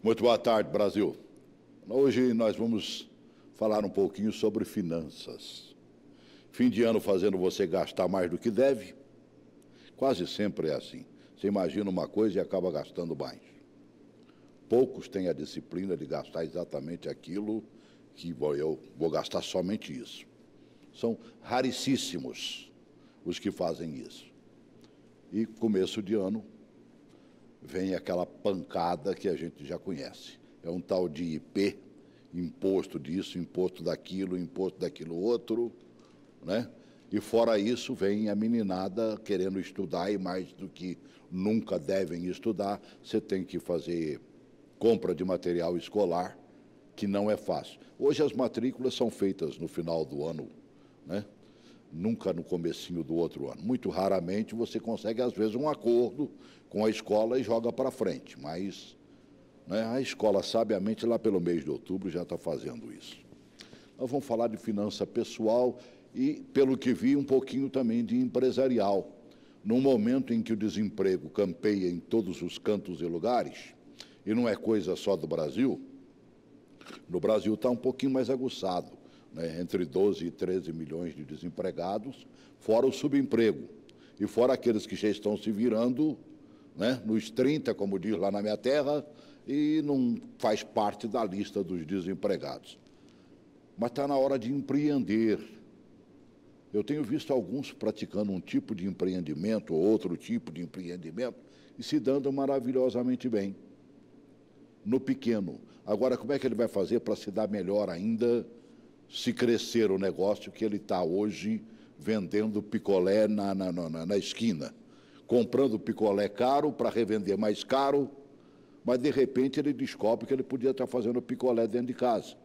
Muito boa tarde, Brasil. Hoje nós vamos falar um pouquinho sobre finanças. Fim de ano fazendo você gastar mais do que deve, quase sempre é assim. Você imagina uma coisa e acaba gastando mais. Poucos têm a disciplina de gastar exatamente aquilo que eu vou gastar somente isso. São raríssimos os que fazem isso. E começo de ano vem aquela pancada que a gente já conhece. É um tal de IP, imposto disso, imposto daquilo outro, né? E fora isso vem a meninada querendo estudar e mais do que nunca devem estudar, você tem que fazer compra de material escolar, que não é fácil. Hoje as matrículas são feitas no final do ano, né? Nunca no comecinho do outro ano. Muito raramente você consegue, às vezes, um acordo com a escola e joga para frente, mas né, a escola, sabiamente, lá pelo mês de outubro já está fazendo isso. Nós vamos falar de finança pessoal e, pelo que vi, um pouquinho também de empresarial. Num momento em que o desemprego campeia em todos os cantos e lugares, e não é coisa só do Brasil, no Brasil está um pouquinho mais aguçado, né, entre 12 e 13 milhões de desempregados, fora o subemprego, e fora aqueles que já estão se virando, né, nos 30, como diz lá na minha terra, e não faz parte da lista dos desempregados. Mas está na hora de empreender. Eu tenho visto alguns praticando um tipo de empreendimento ou outro tipo de empreendimento e se dando maravilhosamente bem, no pequeno. Agora, como é que ele vai fazer para se dar melhor ainda se crescer o negócio que ele está hoje vendendo picolé na esquina, comprando picolé caro para revender mais caro, mas, de repente, ele descobre que ele podia estar fazendo picolé dentro de casa.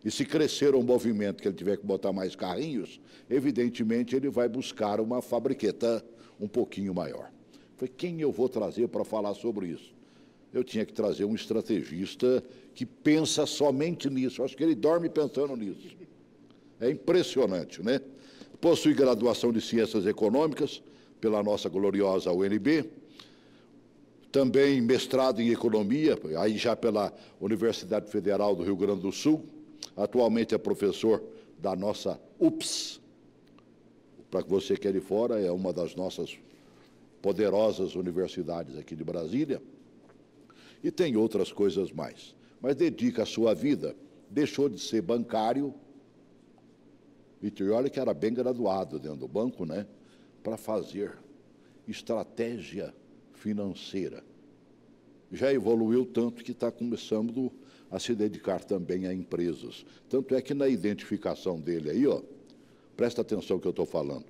E se crescer um movimento que ele tiver que botar mais carrinhos, evidentemente ele vai buscar uma fabriqueta um pouquinho maior. Foi quem eu vou trazer para falar sobre isso? Eu tinha que trazer um estrategista que pensa somente nisso. Acho que ele dorme pensando nisso. É impressionante, né? Possui graduação de Ciências Econômicas pela nossa gloriosa UNB, também mestrado em Economia, aí já pela Universidade Federal do Rio Grande do Sul. Atualmente é professor da nossa UPS, para que você que é de fora, é uma das nossas poderosas universidades aqui de Brasília, e tem outras coisas mais. Mas dedica a sua vida, deixou de ser bancário, e olha que era bem graduado dentro do banco, né, para fazer estratégia financeira. Já evoluiu tanto que está começando a se dedicar também a empresas. Tanto é que na identificação dele aí, ó, presta atenção no que eu estou falando,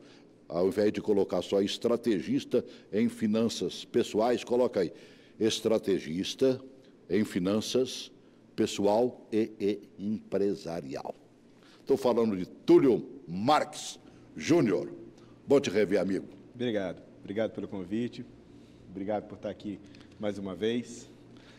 ao invés de colocar só estrategista em finanças pessoais, coloca aí, estrategista em finanças pessoal e empresarial. Estou falando de Túlio Marques Júnior. Bom te rever, amigo. Obrigado. Obrigado pelo convite. Obrigado por estar aqui mais uma vez.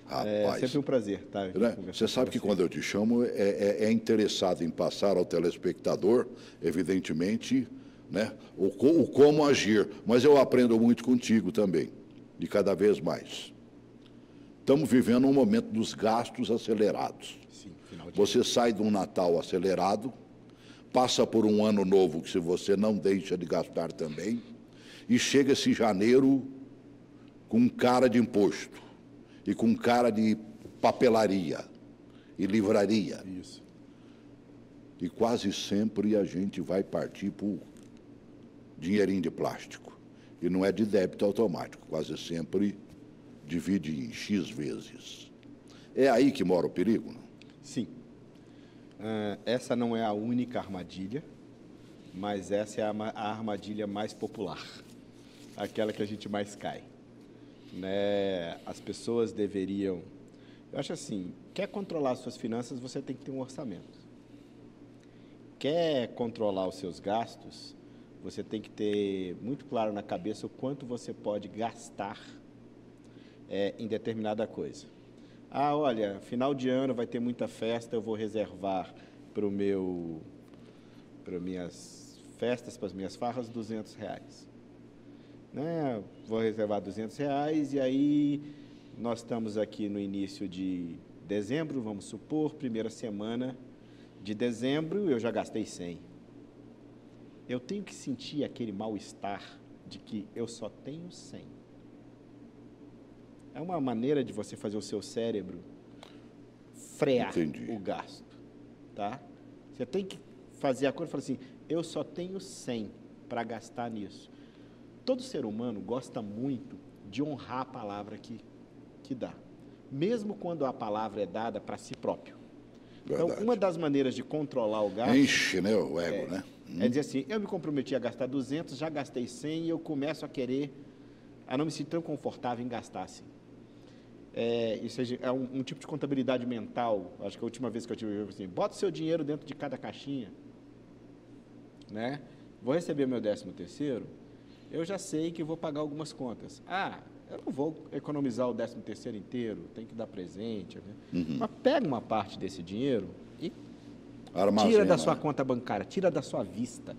Rapaz, é sempre um prazer estar aqui, né? Você sabe que quando eu te chamo é interessado em passar ao telespectador, evidentemente, né, o como agir, mas eu aprendo muito contigo também, de cada vez mais. Estamos vivendo um momento dos gastos acelerados. Sim, final de Você sai de um Natal acelerado, passa por um ano novo que se você não deixa de gastar também, e chega esse janeiro com cara de imposto e com cara de papelaria e livraria. Isso. E quase sempre a gente vai partir por dinheirinho de plástico. E não é de débito automático, quase sempre divide em X vezes. É aí que mora o perigo, não? Sim. Essa não é a única armadilha, mas essa é a armadilha mais popular, aquela que a gente mais cai. Né? As pessoas deveriam... Eu acho assim, quer controlar suas finanças, você tem que ter um orçamento. Quer controlar os seus gastos, você tem que ter muito claro na cabeça o quanto você pode gastar em determinada coisa. Ah, olha, final de ano vai ter muita festa, eu vou reservar para minhas festas, para as minhas farras, R$200. Né? Vou reservar R$200 e aí nós estamos aqui no início de dezembro, vamos supor, primeira semana de dezembro, eu já gastei 100. Eu tenho que sentir aquele mal-estar de que eu só tenho 100. É uma maneira de você fazer o seu cérebro frear o gasto, tá? Você tem que fazer a coisa e falar assim, eu só tenho 100 para gastar nisso. Todo ser humano gosta muito de honrar a palavra que dá, mesmo quando a palavra é dada para si próprio. Verdade. Então, uma das maneiras de controlar o gasto... Enche, né, o ego, né? É dizer assim, eu me comprometi a gastar 200, já gastei 100 e eu começo a não me sentir tão confortável em gastar assim. Isso é um tipo de contabilidade mental. Acho que a última vez que eu tive assim, bota o seu dinheiro dentro de cada caixinha, né? Vou receber meu 13º, eu já sei que vou pagar algumas contas. Eu não vou economizar o 13º inteiro, tem que dar presente, né? Mas pega uma parte desse dinheiro e armazena, tira da sua conta bancária, tira da sua vista.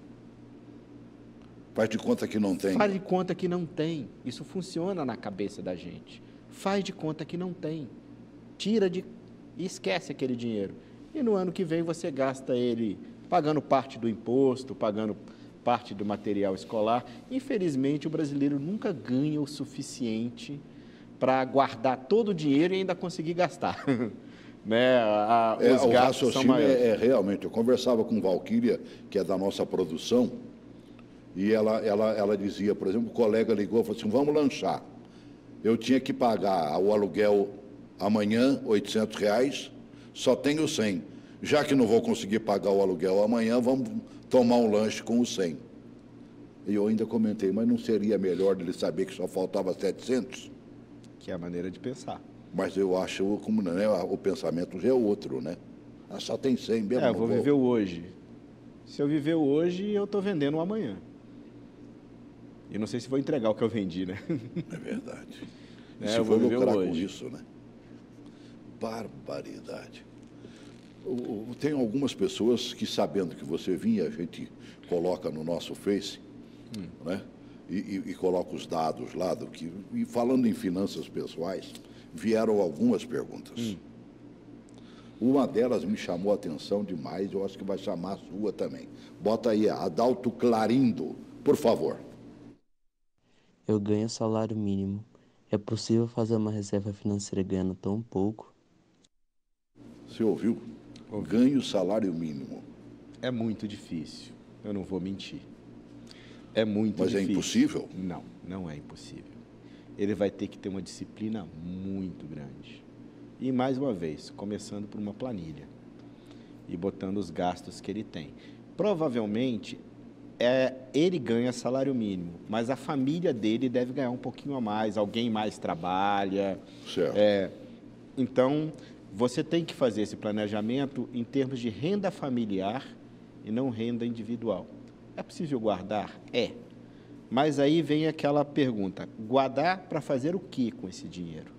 Faz de conta que não tem. Faz de conta que não tem. Isso funciona na cabeça da gente. Faz de conta que não tem. E esquece aquele dinheiro. E no ano que vem você gasta ele pagando parte do imposto, pagando parte do material escolar. Infelizmente, o brasileiro nunca ganha o suficiente para guardar todo o dinheiro e ainda conseguir gastar. Né? Os o gastos são maiores. Realmente, eu conversava com Valquíria, que é da nossa produção, e ela dizia, por exemplo, o colega ligou e falou assim, vamos lanchar. Eu tinha que pagar o aluguel amanhã, R$800, só tenho 100. Já que não vou conseguir pagar o aluguel amanhã, vamos tomar um lanche com os 100. E eu ainda comentei, mas não seria melhor ele saber que só faltava 700? Que é a maneira de pensar. Mas eu acho, como né, o pensamento já é outro, né? Só tem 100 mesmo. Eu vou viver o hoje. Se eu viver o hoje, eu estou vendendo o amanhã. E não sei se vou entregar o que eu vendi, né? É verdade. E se eu vou lucrar com hoje. isso, né? Barbaridade. Tem algumas pessoas que, sabendo que você vinha, a gente coloca no nosso Face, né? E coloca os dados lá, e falando em finanças pessoais, vieram algumas perguntas. Uma delas me chamou a atenção demais, eu acho que vai chamar a sua também. Bota aí, Adalto Clarindo, por favor. Eu ganho salário mínimo. É possível fazer uma reserva financeira ganhando tão pouco? Você ouviu? Ganho salário mínimo. É muito difícil, eu não vou mentir. É muito difícil. Mas é impossível? Não, não é impossível. Ele vai ter que ter uma disciplina muito grande. E, mais uma vez, começando por uma planilha e botando os gastos que ele tem. Provavelmente, ele ganha salário mínimo, mas a família dele deve ganhar um pouquinho a mais, alguém mais trabalha. Certo. Então, você tem que fazer esse planejamento em termos de renda familiar e não renda individual. É possível guardar? É. Mas aí vem aquela pergunta, guardar para fazer o que com esse dinheiro?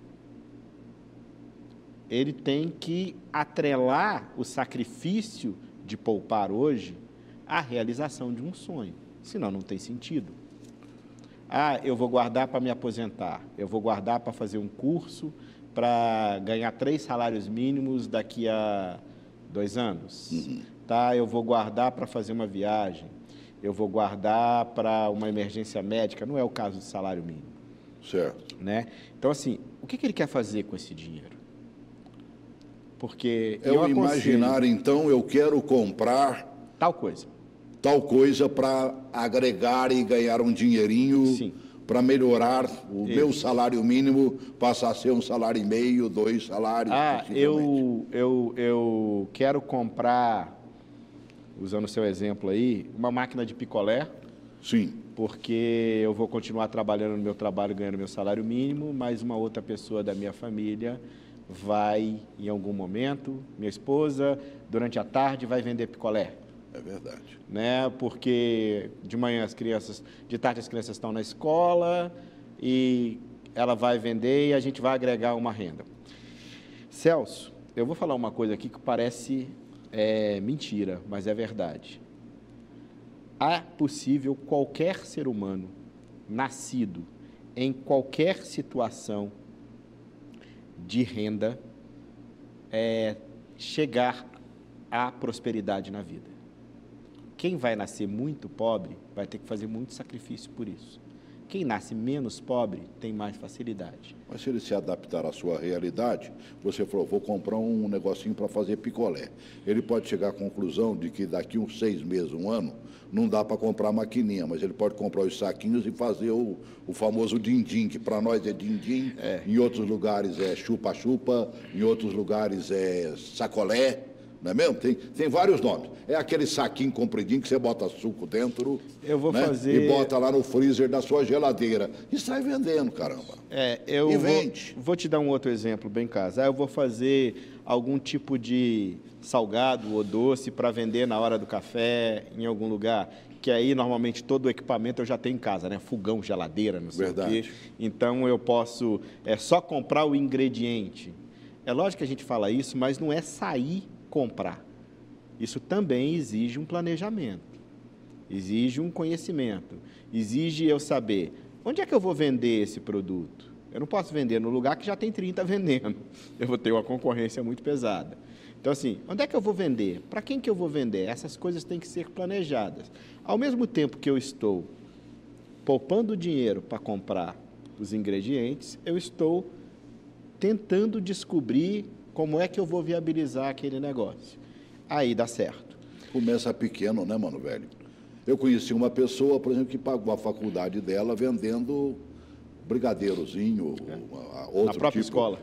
Ele tem que atrelar o sacrifício de poupar hoje à realização de um sonho, senão não tem sentido. Eu vou guardar para me aposentar, eu vou guardar para fazer um curso, para ganhar 3 salários mínimos daqui a 2 anos. Tá? Eu vou guardar para fazer uma viagem, eu vou guardar para uma emergência médica, não é o caso do salário mínimo. Certo. Né? Então, assim, o que ele quer fazer com esse dinheiro? Porque eu imaginar, então, eu quero comprar tal coisa para agregar e ganhar um dinheirinho para melhorar o meu salário mínimo, passar a ser 1,5 salário, 2 salários. Eu quero comprar, usando o seu exemplo aí, uma máquina de picolé. Sim. Porque eu vou continuar trabalhando no meu trabalho, ganhando meu salário mínimo, mas uma outra pessoa da minha família vai, em algum momento, minha esposa, durante a tarde, vai vender picolé. É verdade. Né? Porque de manhã de tarde as crianças estão na escola e ela vai vender e a gente vai agregar uma renda. Celso, eu vou falar uma coisa aqui que parece mentira, mas é verdade. É possível qualquer ser humano nascido em qualquer situação de renda é chegar à prosperidade na vida. Quem vai nascer muito pobre vai ter que fazer muito sacrifício por isso. Quem nasce menos pobre tem mais facilidade. Mas se ele se adaptar à sua realidade, você falou, vou comprar um negocinho para fazer picolé. Ele pode chegar à conclusão de que daqui uns 6 meses, um ano, não dá para comprar maquininha, mas ele pode comprar os saquinhos e fazer o famoso din-din, que para nós é din-din, em outros lugares é chupa-chupa, em outros lugares é sacolé. Não é mesmo? Tem vários nomes. É aquele saquinho compridinho que você bota suco dentro. Eu vou né? fazer... E bota lá no freezer da sua geladeira. E sai vendendo, caramba. Eu vende. Vou te dar um outro exemplo bem caso. Eu vou fazer algum tipo de salgado ou doce para vender na hora do café em algum lugar. Que aí, normalmente, todo o equipamento eu já tenho em casa, né? Fogão, geladeira, não sei o quê. Então, eu posso só comprar o ingrediente. É lógico que a gente fala isso, mas não é sair comprar. Isso também exige um planejamento, exige um conhecimento, exige eu saber onde é que eu vou vender esse produto. Eu não posso vender no lugar que já tem 30 vendendo, eu vou ter uma concorrência muito pesada. Então, assim, onde é que eu vou vender? Para quem que eu vou vender? Essas coisas têm que ser planejadas. Ao mesmo tempo que eu estou poupando dinheiro para comprar os ingredientes, eu estou tentando descobrir como é que eu vou viabilizar aquele negócio. Aí dá certo. Começa pequeno, né, mano, velho? Eu conheci uma pessoa, por exemplo, que pagou a faculdade dela vendendo brigadeirozinho, outro na própria tipo, escola.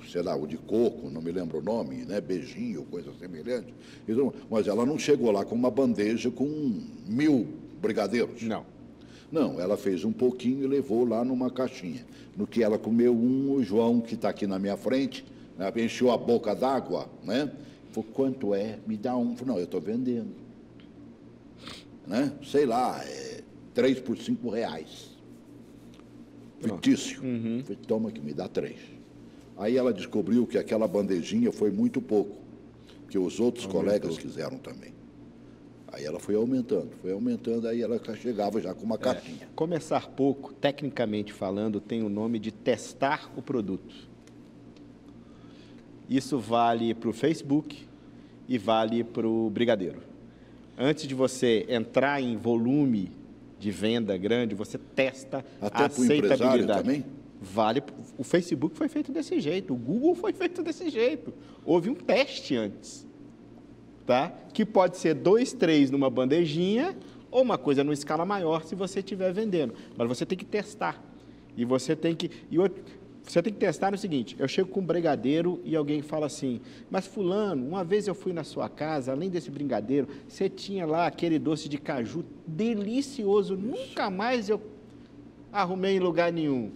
Sei lá, o de coco, não me lembro o nome, né? Beijinho, coisa semelhante. Mas ela não chegou lá com uma bandeja com 1000 brigadeiros. Não. Não, ela fez um pouquinho e levou lá numa caixinha. No que ela comeu o João, que está aqui na minha frente, né, encheu a boca d'água, né? Falou, quanto é? Me dá um. Falei, não, eu estou vendendo. Né? Sei lá, 3 por 5 reais. Fictício. Falei, toma aqui, me dá 3. Aí ela descobriu que aquela bandejinha foi muito pouco, que os outros colegas quiseram também. Aí ela foi aumentando, aí ela chegava já com uma caixinha. Começar pouco, tecnicamente falando, tem o nome de testar o produto. Isso vale para o Facebook e vale para o brigadeiro. Antes de você entrar em volume de venda grande, você testa até a aceitabilidade. Empresário também? Vale. O Facebook foi feito desse jeito, o Google foi feito desse jeito. Houve um teste antes. Tá? Que pode ser 2, 3 numa bandejinha ou uma coisa numa escala maior se você estiver vendendo. Mas você tem que testar. E você tem que... Você tem que testar no seguinte, eu chego com um brigadeiro e alguém fala assim, mas fulano, uma vez eu fui na sua casa, além desse brigadeiro, você tinha lá aquele doce de caju delicioso, nunca mais eu arrumei em lugar nenhum.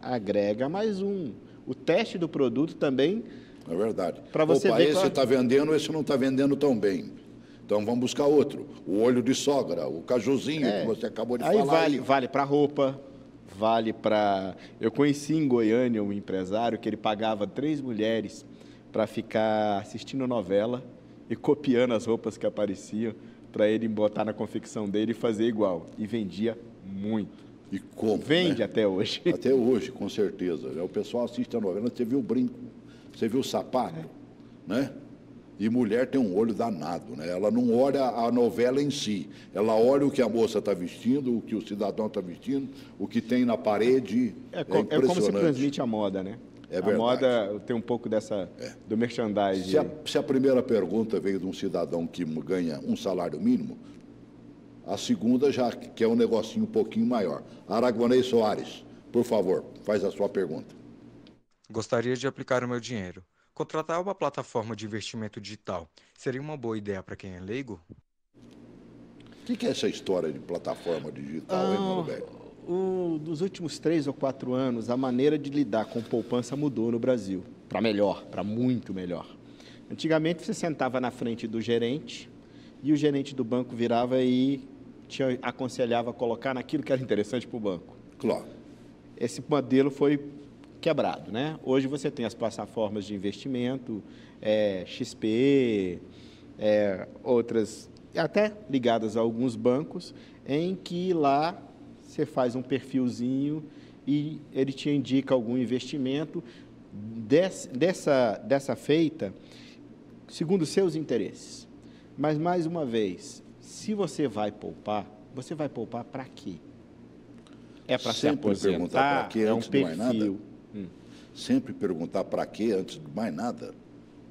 Agrega mais um. O teste do produto também... É verdade. Para você ver esse está vendendo, esse não está vendendo tão bem. Então vamos buscar outro. O olho de sogra, o cajuzinho que você acabou de falar. Aí vale para roupa, vale para... Eu conheci em Goiânia um empresário que ele pagava 3 mulheres para ficar assistindo novela e copiando as roupas que apareciam para ele botar na confecção dele e fazer igual. E vendia muito. E como? Vende, né? Até hoje. Até hoje, com certeza. O pessoal assiste a novela, você viu o brinco, você viu o sapato, né? E mulher tem um olho danado, né? Ela não olha a novela em si, ela olha o que a moça está vestindo, o que o cidadão está vestindo, o que tem na parede. É como se transmite a moda, né? É verdade. A moda tem um pouco do merchandising. Se a primeira pergunta veio de um cidadão que ganha um salário mínimo, a segunda já quer um negocinho um pouquinho maior. Aragonês Soares, por favor, faz a sua pergunta. Gostaria de aplicar o meu dinheiro. Contratar uma plataforma de investimento digital seria uma boa ideia para quem é leigo? O que é essa história de plataforma digital, hein, mano, velho? Dos últimos 3 ou 4 anos, a maneira de lidar com poupança mudou no Brasil. Para melhor, para muito melhor. Antigamente, você sentava na frente do gerente e o gerente do banco virava e te aconselhava a colocar naquilo que era interessante para o banco. Claro. Esse modelo foi quebrado, né? Hoje você tem as plataformas de investimento, XP, outras, até ligadas a alguns bancos, em que lá você faz um perfilzinho e ele te indica algum investimento dessa feita segundo os seus interesses. Mas, mais uma vez, se você vai poupar para quê? É para se aposentar? Quê, é um antes de mais nada? perfil? Sempre perguntar para quê antes de mais nada.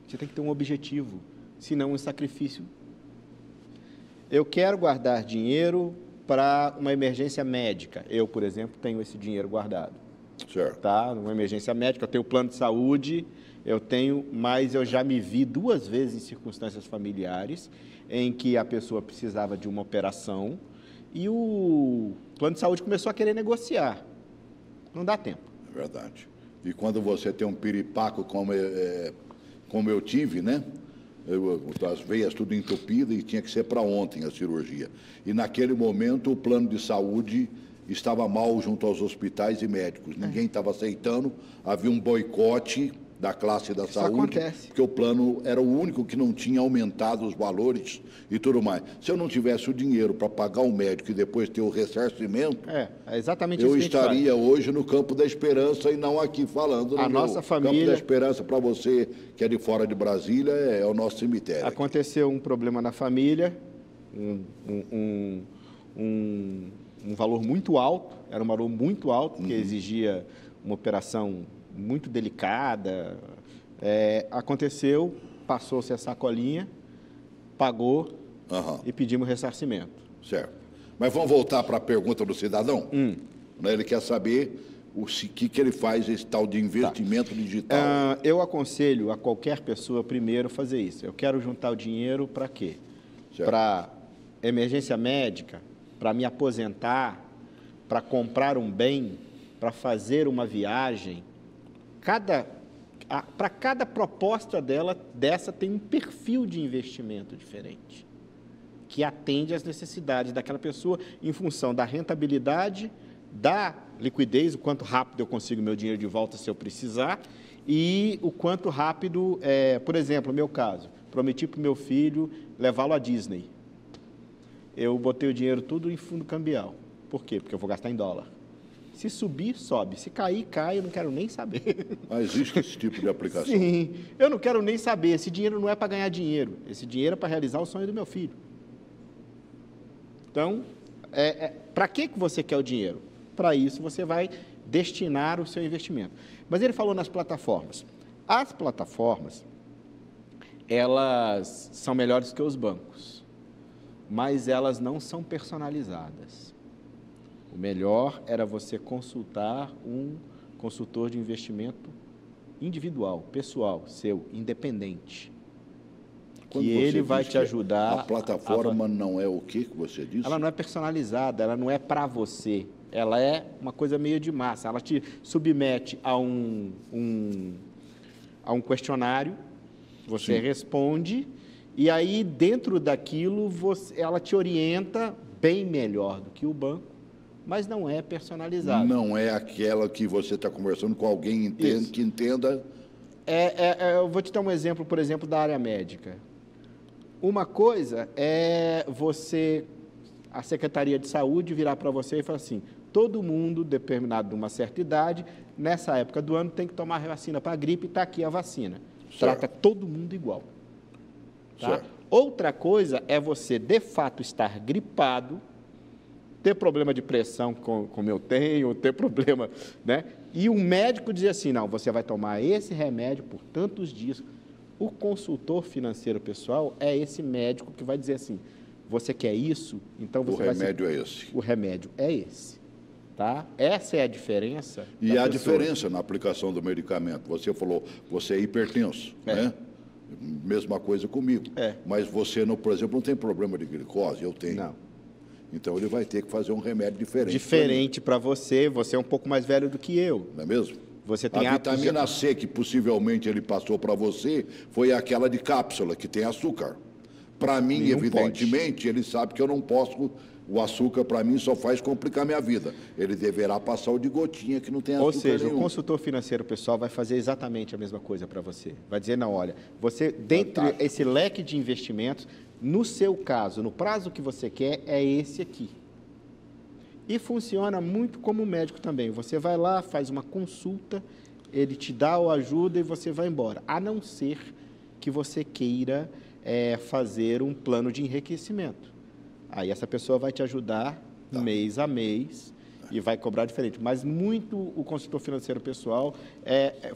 Você tem que ter um objetivo, senão um sacrifício. Eu quero guardar dinheiro para uma emergência médica. Eu, por exemplo, tenho esse dinheiro guardado. Certo. Tá? Uma emergência médica, eu tenho plano de saúde, mas eu já me vi 2 vezes em circunstâncias familiares em que a pessoa precisava de uma operação e o plano de saúde começou a querer negociar. Não dá tempo. É verdade. E quando você tem um piripaco como eu tive, né? As veias tudo entupidas e tinha que ser para ontem a cirurgia. E naquele momento o plano de saúde estava mal junto aos hospitais e médicos. Ninguém estava aceitando, havia um boicote da classe da saúde, porque o plano era o único que não tinha aumentado os valores e tudo mais. Se eu não tivesse o dinheiro para pagar o médico e depois ter o ressarcimento, é exatamente eu isso que estaria hoje no campo da esperança e não aqui falando. A nossa família... Campo da Esperança, para você que é de fora de Brasília, é o nosso cemitério. Aconteceu um problema na família, um valor muito alto, era um valor muito alto, que exigia uma operação muito delicada. Aconteceu, passou-se a sacolinha, pagou e pedimos ressarcimento. Certo. Mas vamos voltar para a pergunta do cidadão? Ele quer saber o que ele faz esse tal de investimento digital. Eu aconselho a qualquer pessoa primeiro fazer isso. Eu quero juntar o dinheiro para quê? Para emergência médica, para me aposentar, para comprar um bem, para fazer uma viagem. Para cada proposta dessa tem um perfil de investimento diferente, que atende às necessidades daquela pessoa em função da rentabilidade, da liquidez, o quanto rápido eu consigo meu dinheiro de volta se eu precisar, e o quanto rápido, por exemplo, no meu caso, prometi para o meu filho levá-lo à Disney. Eu botei o dinheiro tudo em fundo cambial. Por quê? Porque eu vou gastar em dólar. Se subir, sobe. Se cair, cai. Eu não quero nem saber. Existe esse tipo de aplicação? Sim. Eu não quero nem saber. Esse dinheiro não é para ganhar dinheiro. Esse dinheiro é para realizar o sonho do meu filho. Então, para que você quer o dinheiro? Para isso, você vai destinar o seu investimento. Mas ele falou nas plataformas. As plataformas, elas são melhores que os bancos, mas elas não são personalizadas. O melhor era você consultar um consultor de investimento individual, pessoal, seu, independente. Que ele vai te ajudar. A plataforma não é o que você disse? Ela não é personalizada, ela não é para você. Ela é uma coisa meio de massa. Ela te submete a um questionário, você responde, e aí dentro daquilo ela te orienta bem melhor do que o banco, mas não é personalizado. Não é aquela que você está conversando com alguém que entenda. Eu vou te dar um exemplo, por exemplo, da área médica. Uma coisa é a Secretaria de Saúde virar para você e falar assim: todo mundo, determinado de uma certa idade, nessa época do ano, tem que tomar vacina para a gripe, está aqui a vacina. Trata todo mundo igual. Tá? Outra coisa é você, de fato, estar gripado, ter problema de pressão como eu tenho, ter problema, né? E um médico dizer assim: não, você vai tomar esse remédio por tantos dias. O consultor financeiro pessoal é esse médico que vai dizer assim: você quer isso? Então você vai... O remédio é esse. O remédio é esse. Tá? Essa é a diferença. E há diferença na aplicação do medicamento. Você falou, você é hipertenso, né? Mesma coisa comigo. Mas você, por exemplo, não tem problema de glicose, eu tenho. Não. Então ele vai ter que fazer um remédio diferente. Diferente para você é um pouco mais velho do que eu. Não é mesmo? Você tem a vitamina C que possivelmente ele passou para você foi aquela de cápsula, que tem açúcar. Para mim, evidentemente, ele sabe que eu não posso... O açúcar, para mim, só faz complicar minha vida. Ele deverá passar o de gotinha, que não tem açúcar. Ou seja, nenhum. O consultor financeiro pessoal vai fazer exatamente a mesma coisa para você. Vai dizer: não, olha, você, dentre esse leque de investimentos, no seu caso, no prazo que você quer, é esse aqui. E funciona muito como médico também. Você vai lá, faz uma consulta, ele te dá a ajuda e você vai embora. A não ser que você queira fazer um plano de enriquecimento. Aí essa pessoa vai te ajudar mês a mês e vai cobrar diferente. Mas muito o consultor financeiro pessoal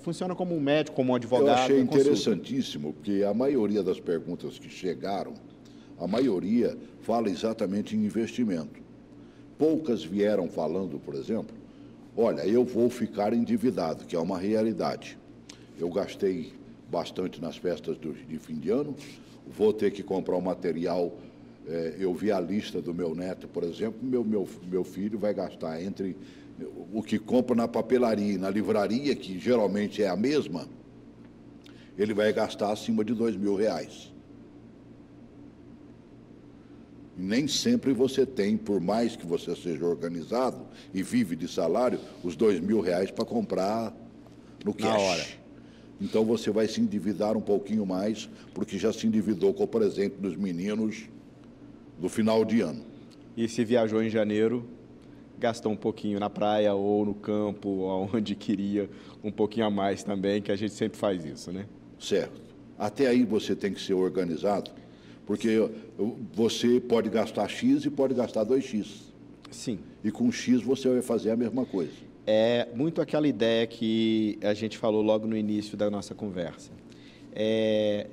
funciona como um médico, como um advogado. Eu achei interessantíssimo, porque a maioria das perguntas que chegaram, a maioria fala exatamente em investimento. Poucas vieram falando, por exemplo, olha, eu vou ficar endividado, que é uma realidade. Eu gastei bastante nas festas de fim de ano, vou ter que comprar um material. Eu vi a lista do meu neto, por exemplo, meu filho vai gastar entre o que compra na papelaria e na livraria, que geralmente é a mesma, ele vai gastar acima de R$2.000. Nem sempre você tem, por mais que você seja organizado e vive de salário, os R$2.000 para comprar no cash. Na hora. Então você vai se endividar um pouquinho mais, porque já se endividou com o presente dos meninos do final de ano. E se viajou em janeiro, gastou um pouquinho na praia ou no campo, onde queria, um pouquinho a mais também, que a gente sempre faz isso, né? Certo. Até aí você tem que ser organizado, porque você pode gastar X e pode gastar 2X. Sim. E com X você vai fazer a mesma coisa. É muito aquela ideia que a gente falou logo no início da nossa conversa.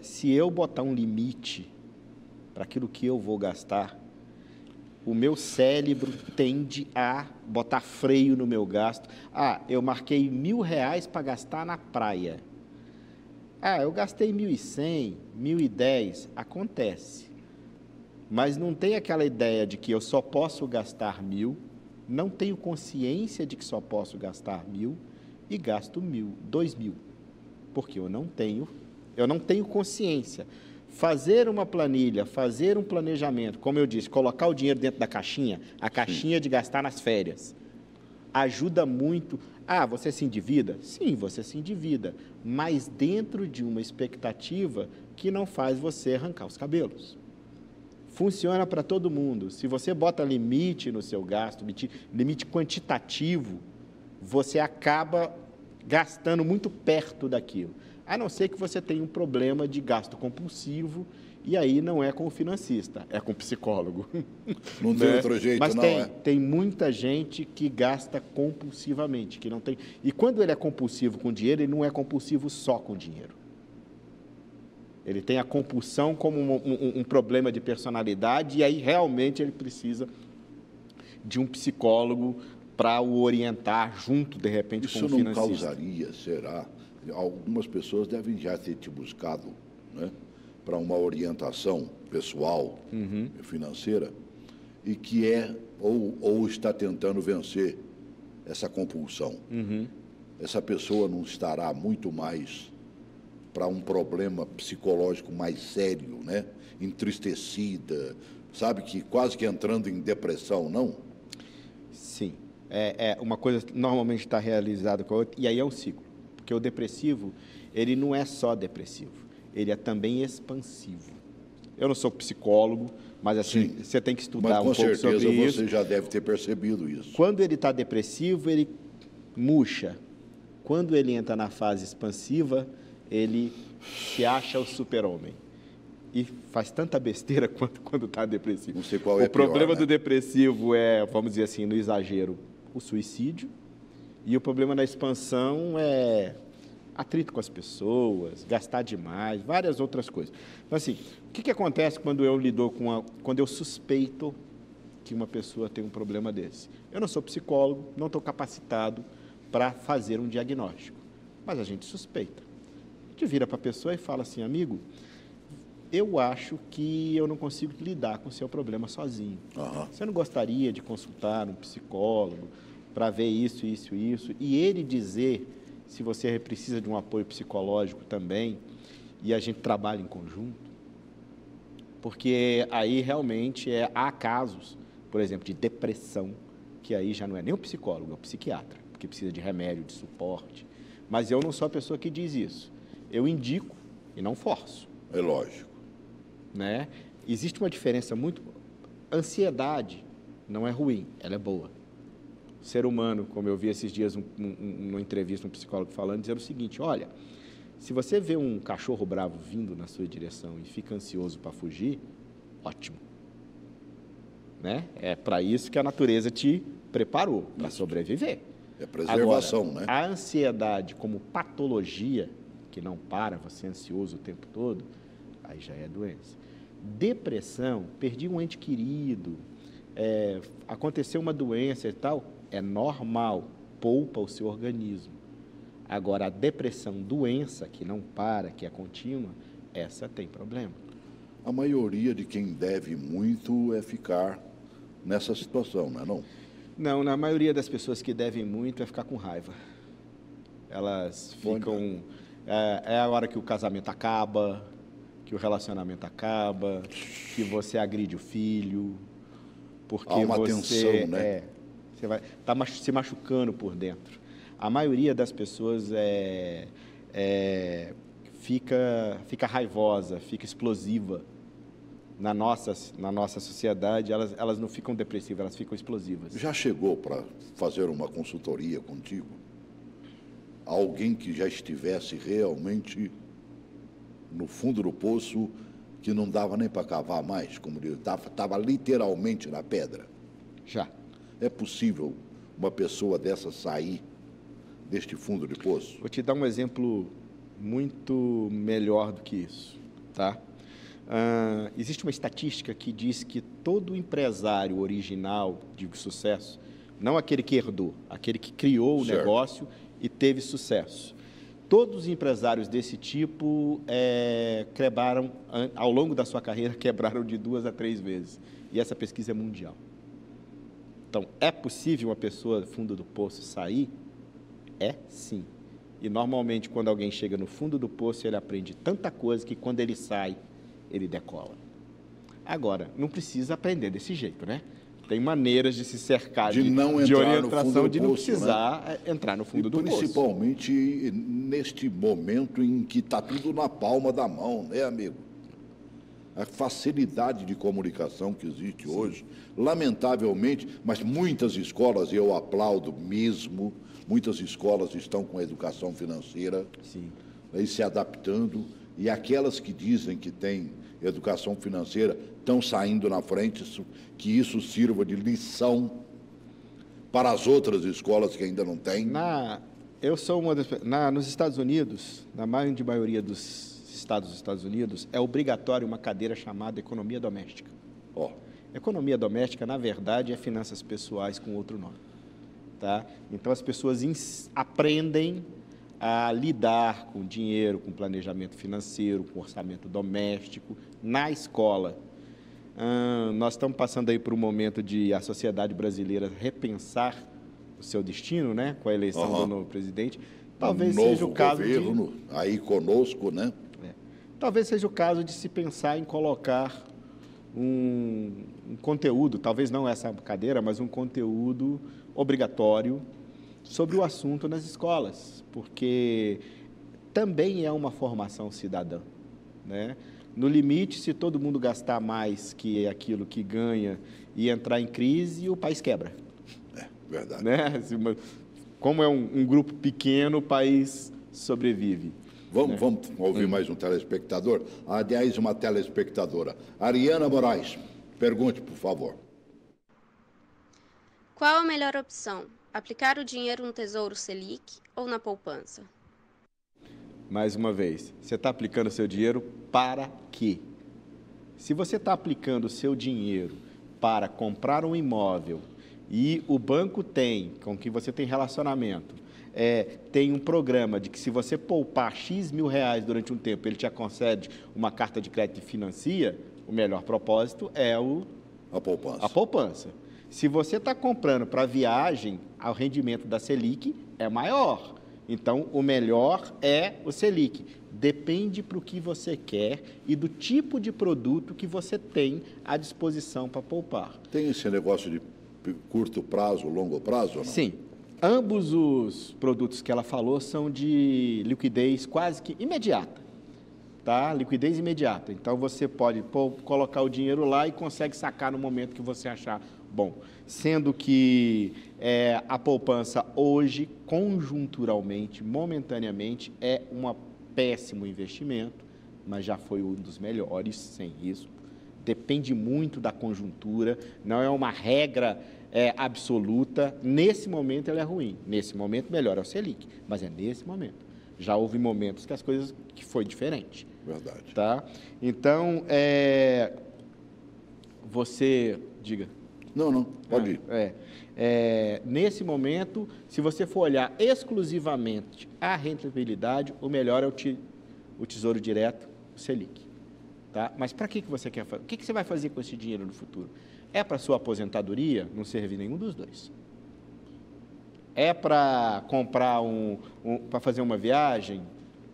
Se eu botar um limite para aquilo que eu vou gastar, o meu cérebro tende a botar freio no meu gasto. Eu marquei R$1.000 para gastar na praia. Eu gastei 1.100, 1.010, acontece. Mas não tem aquela ideia de que eu só posso gastar 1.000, não tenho consciência de que só posso gastar 1.000 e gasto 1.000, 2.000, porque eu não tenho consciência. Fazer uma planilha, fazer um planejamento, como eu disse, colocar o dinheiro dentro da caixinha, a caixinha de gastar nas férias, ajuda muito. Você se endivida? Sim, você se endivida, mas dentro de uma expectativa que não faz você arrancar os cabelos. Funciona para todo mundo. Se você bota limite no seu gasto, limite quantitativo, você acaba gastando muito perto daquilo. A não ser que você tenha um problema de gasto compulsivo, e aí não é com o financista, é com o psicólogo. Não tem outro jeito, mas não tem muita gente que gasta compulsivamente, que não tem. E quando ele é compulsivo com dinheiro, ele não é compulsivo só com dinheiro. Ele tem a compulsão como um problema de personalidade, e aí realmente ele precisa de um psicólogo para o orientar junto, de repente, com o financista. Isso não causaria, será? Algumas pessoas devem já ter te buscado, né, para uma orientação pessoal, financeira, e que ou está tentando vencer essa compulsão. Essa pessoa não estará muito mais para um problema psicológico mais sério, né? Entristecida, sabe, que quase que entrando em depressão, não? Sim. Uma coisa normalmente está realizada com a outra, e aí é um ciclo. Porque o depressivo, ele não é só depressivo, ele é também expansivo. Eu não sou psicólogo, mas assim, você tem que estudar um pouco sobre isso. Mas com certeza você já deve ter percebido isso. Quando ele está depressivo, ele murcha. Quando ele entra na fase expansiva, ele se acha o super-homem. E faz tanta besteira quanto quando está depressivo. Não sei qual é o problema pior, né? do depressivo é, vamos dizer assim, no exagero, o suicídio. E o problema da expansão é atrito com as pessoas, gastar demais, várias outras coisas. Então, assim, o que acontece quando eu quando eu suspeito que uma pessoa tem um problema desse? Eu não sou psicólogo, não estou capacitado para fazer um diagnóstico, mas a gente suspeita. A gente vira para a pessoa e fala assim, amigo, eu acho que eu não consigo lidar com o seu problema sozinho. Você não gostaria de consultar um psicólogo para ver isso, isso, isso, e ele dizer se você precisa de um apoio psicológico também, e a gente trabalha em conjunto? Porque aí realmente há casos, por exemplo, de depressão, que aí já não é nem o psicólogo, é o psiquiatra, porque precisa de remédio, de suporte. Mas eu não sou a pessoa que diz isso. Eu indico e não forço. É lógico. Né? Existe uma diferença muito... Ansiedade não é ruim, ela é boa. ser humano, como eu vi esses dias numa entrevista, um psicólogo falando, dizendo o seguinte: olha, se você vê um cachorro bravo vindo na sua direção e fica ansioso para fugir, ótimo. Né? É para isso que a natureza te preparou, para sobreviver. É preservação, Agora, né? A ansiedade como patologia, que não para, você é ansioso o tempo todo, aí já é doença. Depressão, perdi um ente querido, aconteceu uma doença e tal, é normal, poupa o seu organismo. Agora, a depressão, doença, que não para, que é contínua, essa tem problema. A maioria de quem deve muito é ficar nessa situação, não é não? Não, na maioria das pessoas que devem muito é ficar com raiva. Elas ficam... É a hora que o casamento acaba, que o relacionamento acaba, que você agride o filho, porque há uma você... tensão, né? Você vai se machucando por dentro. A maioria das pessoas fica raivosa, fica explosiva. Na nossa sociedade, elas não ficam depressivas, elas ficam explosivas. Já chegou para fazer uma consultoria contigo? Alguém que já estivesse realmente no fundo do poço, que não dava nem para cavar mais, como diz, estava literalmente na pedra? Já. É possível uma pessoa dessa sair deste fundo de poço? Vou te dar um exemplo muito melhor do que isso, tá? Existe uma estatística que diz que todo empresário original de sucesso, não aquele que herdou, aquele que criou o negócio e teve sucesso, todos os empresários desse tipo quebraram, ao longo da sua carreira, quebraram de 2 a 3 vezes. E essa pesquisa é mundial. Então, é possível uma pessoa do fundo do poço sair? É sim. E normalmente, quando alguém chega no fundo do poço, ele aprende tanta coisa que quando ele sai, ele decola. Agora, não precisa aprender desse jeito, né? Tem maneiras de se cercar de orientação, de não precisar entrar no fundo do poço. Principalmente neste momento em que está tudo na palma da mão, né, amigo? A facilidade de comunicação que existe hoje, lamentavelmente, mas muitas escolas, e eu aplaudo mesmo, muitas escolas estão com a educação financeira, aí se adaptando, e aquelas que dizem que têm educação financeira estão saindo na frente, que isso sirva de lição para as outras escolas que ainda não têm. Eu sou uma das... nos Estados Unidos, na maioria dos estados dos Estados Unidos, é obrigatório uma cadeira chamada economia doméstica. Economia doméstica, na verdade, é finanças pessoais com outro nome. Tá? Então, as pessoas aprendem a lidar com dinheiro, com planejamento financeiro, com orçamento doméstico, na escola. Nós estamos passando aí por um momento de a sociedade brasileira repensar o seu destino, né, com a eleição do novo presidente. Talvez seja o caso governo aí conosco, né? Talvez seja o caso de se pensar em colocar um conteúdo, talvez não essa cadeira, mas um conteúdo obrigatório sobre o assunto nas escolas, porque também é uma formação cidadã, né? No limite, se todo mundo gastar mais que aquilo que ganha e entrar em crise, o país quebra. Verdade. Né? Como é um grupo pequeno, o país sobrevive. Vamos ouvir mais um telespectador? Aliás, uma telespectadora. Ariana Moraes, pergunte, por favor. Qual a melhor opção? Aplicar o dinheiro no Tesouro Selic ou na poupança? Mais uma vez, você está aplicando o seu dinheiro para quê? Se você está aplicando o seu dinheiro para comprar um imóvel e o banco com que você tem relacionamento, tem um programa de que se você poupar X mil reais durante um tempo, ele te concede uma carta de crédito e financia, o melhor propósito é a poupança. Se você está comprando para viagem, o rendimento da Selic é maior. Então, o melhor é o Selic. Depende para o que você quer e do tipo de produto que você tem à disposição para poupar. Tem esse negócio de curto prazo, longo prazo ou não? Sim. Ambos os produtos que ela falou são de liquidez quase que imediata. Tá? Liquidez imediata. Então, você pode colocar o dinheiro lá e consegue sacar no momento que você achar bom, sendo que a poupança hoje, conjunturalmente, momentaneamente, é um péssimo investimento, mas já foi um dos melhores, sem risco. Depende muito da conjuntura, não é uma regra absoluta. Nesse momento ela é ruim, nesse momento melhor é o Selic, mas é nesse momento. Já houve momentos que as coisas que foi diferente. Verdade. Tá? Então, você... Diga. Não, pode ir. Nesse momento, se você for olhar exclusivamente a rentabilidade, o melhor é o Tesouro Direto, o Selic. Tá? Mas para que você quer fazer? O que você vai fazer com esse dinheiro no futuro? É para sua aposentadoria? Não serve nenhum dos dois. É para comprar para fazer uma viagem?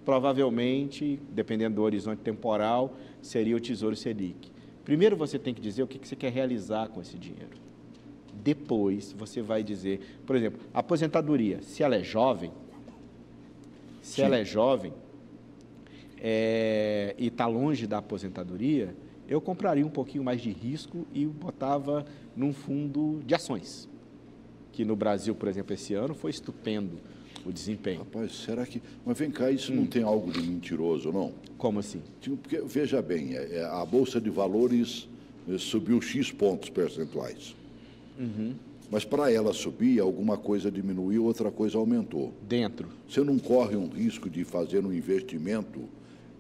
Provavelmente, dependendo do horizonte temporal, seria o Tesouro Selic. Primeiro você tem que dizer o que você quer realizar com esse dinheiro. Depois você vai dizer, por exemplo, a aposentadoria, se ela é jovem, e está longe da aposentadoria, eu compraria um pouquinho mais de risco e botava num fundo de ações, que no Brasil, por exemplo, esse ano foi estupendo o desempenho. Rapaz, será que... Mas vem cá, isso não tem algo de mentiroso, não? Como assim? Porque, veja bem, a Bolsa de Valores subiu X pontos percentuais. Mas para ela subir, alguma coisa diminuiu, outra coisa aumentou. Dentro. Você não corre um risco de fazer um investimento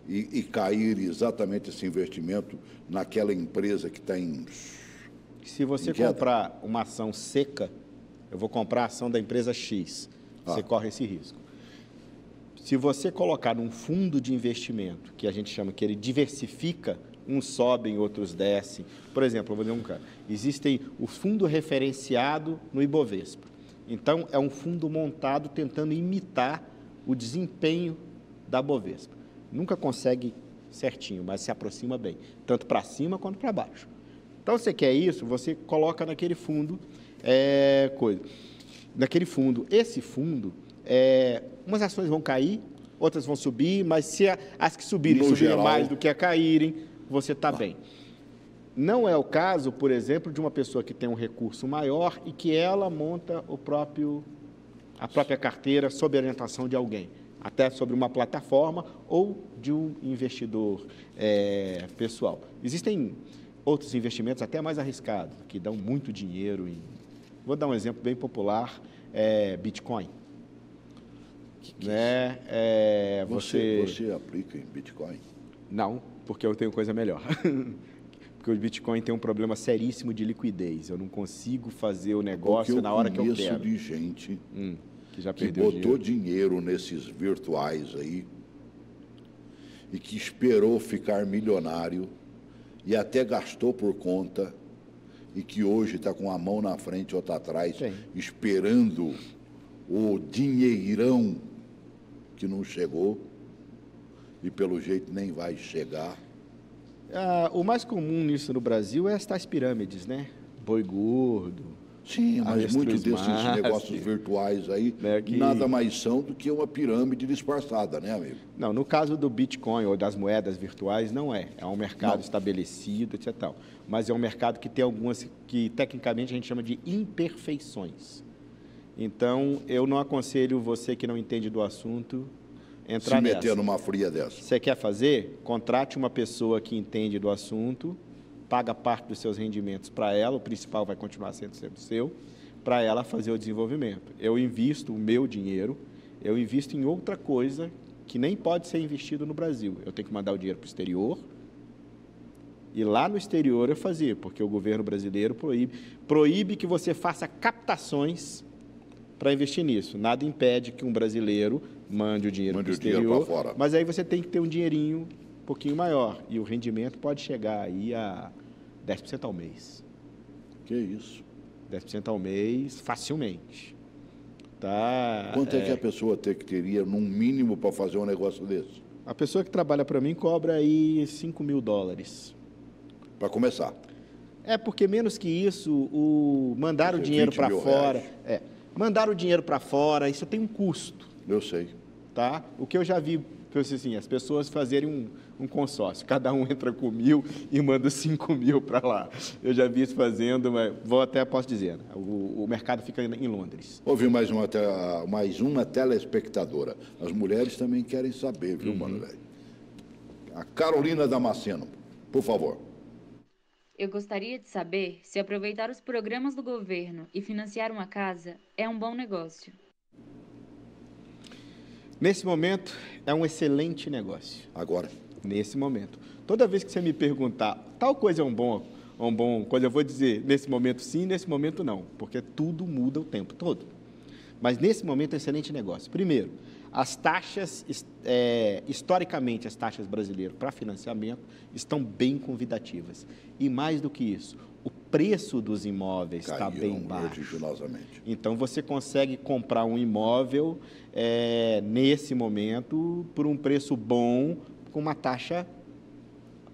e cair exatamente esse investimento naquela empresa que está em... Se você comprar uma ação seca, eu vou comprar a ação da empresa X, você corre esse risco. Se você colocar num fundo de investimento, que a gente chama que ele diversifica, uns sobem, outros descem. Por exemplo, eu vou dar um caso. Existe o fundo referenciado no Ibovespa. Então, é um fundo montado tentando imitar o desempenho da Bovespa. Nunca consegue certinho, mas se aproxima bem, tanto para cima quanto para baixo. Então, você quer isso, você coloca naquele fundo naquele fundo. Esse fundo, umas ações vão cair, outras vão subir, mas se as que subirem mais do que a caírem, você está bem. Não é o caso, por exemplo, de uma pessoa que tem um recurso maior e que ela monta a própria carteira sob orientação de alguém, até sobre uma plataforma ou de um investidor pessoal. Existem outros investimentos até mais arriscados, que dão muito dinheiro. Vou dar um exemplo bem popular, Bitcoin. Você aplica em Bitcoin? Não, porque eu tenho coisa melhor. Porque o Bitcoin tem um problema seríssimo de liquidez. Eu não consigo fazer o negócio na hora que eu quero. Eu conheço de gente que já que botou dinheiro nesses virtuais aí e que esperou ficar milionário e até gastou por conta e que hoje está com a mão na frente ou outra atrás, esperando o dinheirão que não chegou e pelo jeito nem vai chegar. O mais comum nisso no Brasil é as tais pirâmides, né? Boi gordo. Sim, mas muitos desses negócios virtuais aí nada mais são do que uma pirâmide disfarçada, né, amigo? Não, no caso do Bitcoin ou das moedas virtuais, não é. É um mercado estabelecido, etc. Mas é um mercado que tem algumas que, tecnicamente, a gente chama de imperfeições. Então, eu não aconselho você que não entende do assunto entrar nessa. Se meter numa fria dessa. Você quer fazer? Contrate uma pessoa que entende do assunto, paga parte dos seus rendimentos para ela, o principal vai continuar sendo seu, para ela fazer o desenvolvimento. Eu invisto o meu dinheiro, eu invisto em outra coisa que nem pode ser investido no Brasil. Eu tenho que mandar o dinheiro para o exterior, e lá no exterior eu fazia, porque o governo brasileiro proíbe que você faça captações para investir nisso. Nada impede que um brasileiro mande o dinheiro para o exterior, mas aí você tem que ter um dinheirinho um pouquinho maior, e o rendimento pode chegar aí a 10% ao mês. Que isso? 10% ao mês, facilmente. Tá? Quanto é que a pessoa teria, num mínimo, para fazer um negócio desse? A pessoa que trabalha para mim cobra aí $5.000. Para começar? Porque menos que isso, mandar o dinheiro para fora... mandar o dinheiro para fora, isso tem um custo. Eu sei. Tá? O que eu já vi foi assim, as pessoas fazerem um consórcio, cada um entra com 1.000 e manda 5.000 para lá. Eu já vi isso fazendo, mas posso dizer, o mercado fica em Londres. Houve mais uma telespectadora. As mulheres também querem saber, viu, mano, velho? A Carolina Damasceno, por favor. Eu gostaria de saber se aproveitar os programas do governo e financiar uma casa é um bom negócio. Nesse momento, é um excelente negócio. Agora? Nesse momento. Toda vez que você me perguntar, tal coisa é um bom coisa, eu vou dizer, nesse momento sim, nesse momento não, porque tudo muda o tempo todo. Mas nesse momento é um excelente negócio. Primeiro, as taxas, historicamente, as taxas brasileiras para financiamento estão bem convidativas. E mais do que isso, o preço dos imóveis está bem baixo. Então, você consegue comprar um imóvel, nesse momento, por um preço bom, com uma taxa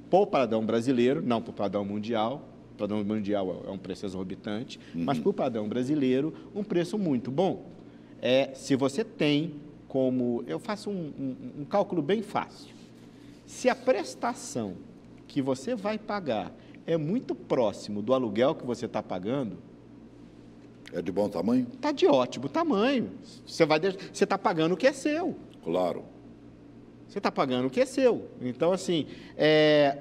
para o padrão brasileiro, não para o padrão mundial. O padrão mundial é um preço exorbitante, mas para o padrão brasileiro, um preço muito bom. Se você tem como... Eu faço um cálculo bem fácil. Se a prestação que você vai pagar é muito próximo do aluguel que você está pagando... É de bom tamanho? Está de ótimo tamanho. Você está pagando o que é seu. Claro. Você está pagando o que é seu. Então, assim,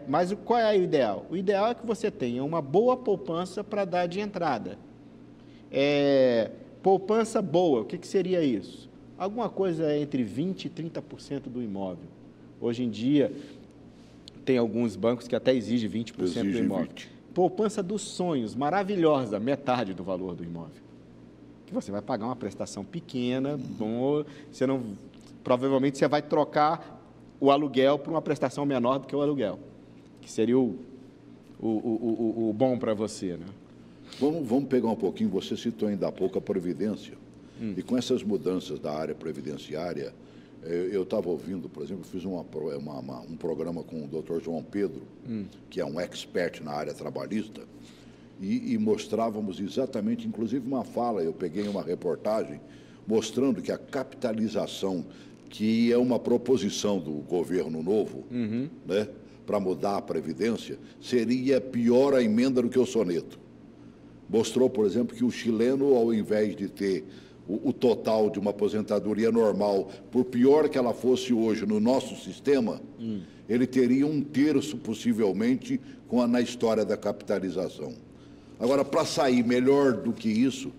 mas qual é o ideal? O ideal é que você tenha uma boa poupança para dar de entrada. Poupança boa, o que seria isso? Alguma coisa entre 20% e 30% do imóvel. Hoje em dia, tem alguns bancos que até exigem 20% do imóvel. 20%. Poupança dos sonhos, maravilhosa, metade do valor do imóvel. Que você vai pagar uma prestação pequena, bom, provavelmente você vai trocar o aluguel por uma prestação menor do que o aluguel, que seria o bom para você, né? Vamos pegar um pouquinho, você citou ainda há pouco a Previdência. E com essas mudanças da área previdenciária, eu estava ouvindo, por exemplo, fiz um programa com o Dr. João Pedro, que é um expert na área trabalhista, e mostrávamos exatamente, inclusive uma fala, eu peguei uma reportagem, mostrando que a capitalização, que é uma proposição do governo novo, né, para mudar a Previdência, seria pior a emenda do que o soneto. Mostrou, por exemplo, que o chileno, ao invés de ter o total de uma aposentadoria normal, por pior que ela fosse hoje no nosso sistema, ele teria 1/3, possivelmente, na história da capitalização. Agora, para sair melhor do que isso,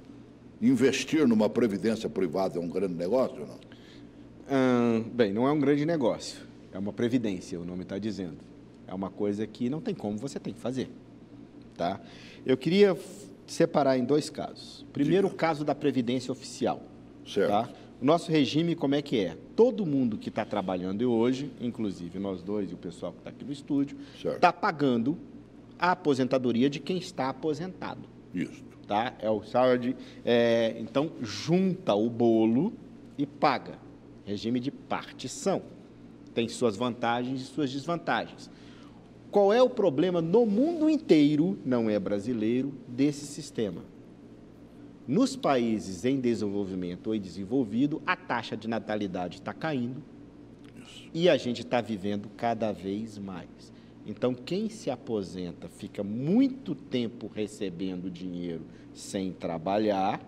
investir numa previdência privada é um grande negócio ou não? Bem, não é um grande negócio, é uma previdência, o nome está dizendo. É uma coisa que não tem como, você tem que fazer. Tá? Eu queria separar em 2 casos. Primeiro, o caso da Previdência Oficial. Certo. Tá? O nosso regime, como é que é? Todo mundo que está trabalhando hoje, inclusive nós dois e o pessoal que está aqui no estúdio, está pagando a aposentadoria de quem está aposentado. Isso. Tá? É o saúde. Então, junta o bolo e paga. Regime de partição. Tem suas vantagens e suas desvantagens. Qual é o problema no mundo inteiro, não é brasileiro, desse sistema? Nos países em desenvolvimento ou em desenvolvido, a taxa de natalidade está caindo e a gente está vivendo cada vez mais. Então, quem se aposenta fica muito tempo recebendo dinheiro sem trabalhar,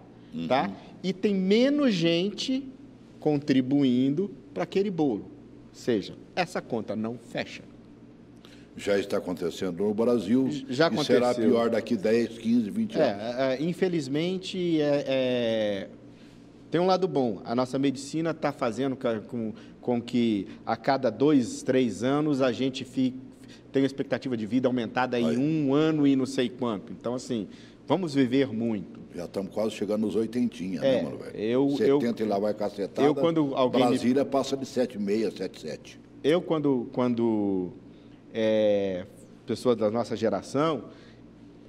tá? E tem menos gente contribuindo para aquele bolo. Ou seja, essa conta não fecha. Já está acontecendo no Brasil. Já aconteceu. E será pior daqui 10, 15, 20 anos. Infelizmente, tem um lado bom. A nossa medicina está fazendo com que a cada 2, 3 anos a gente tenha a expectativa de vida aumentada em 1 ano e não sei quanto. Então, assim, vamos viver muito. Já estamos quase chegando nos 80, né, mano, velho? 70 e lá vai cacetada. Brasília passa de 7,6, 7,7. Eu, quando pessoas da nossa geração,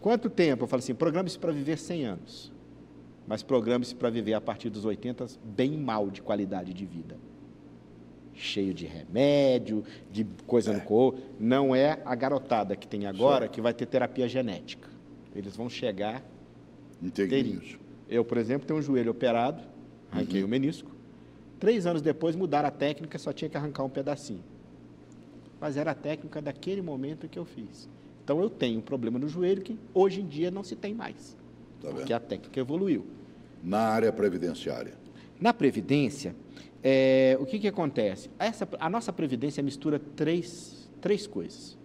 quanto tempo? Eu falo assim, programe-se para viver 100 anos, mas programe-se para viver a partir dos 80 bem mal de qualidade de vida. Cheio de remédio, de coisa no corpo. Não é a garotada que tem agora que vai ter terapia genética. Eles vão chegar inteirinhos. Eu, por exemplo, tenho um joelho operado, arranquei o menisco, 3 anos depois mudaram a técnica, só tinha que arrancar um pedacinho. Mas era a técnica daquele momento que eu fiz. Então, eu tenho um problema no joelho que hoje em dia não se tem mais, porque a técnica evoluiu. Na área previdenciária? Na Previdência, o que acontece? A nossa Previdência mistura três coisas.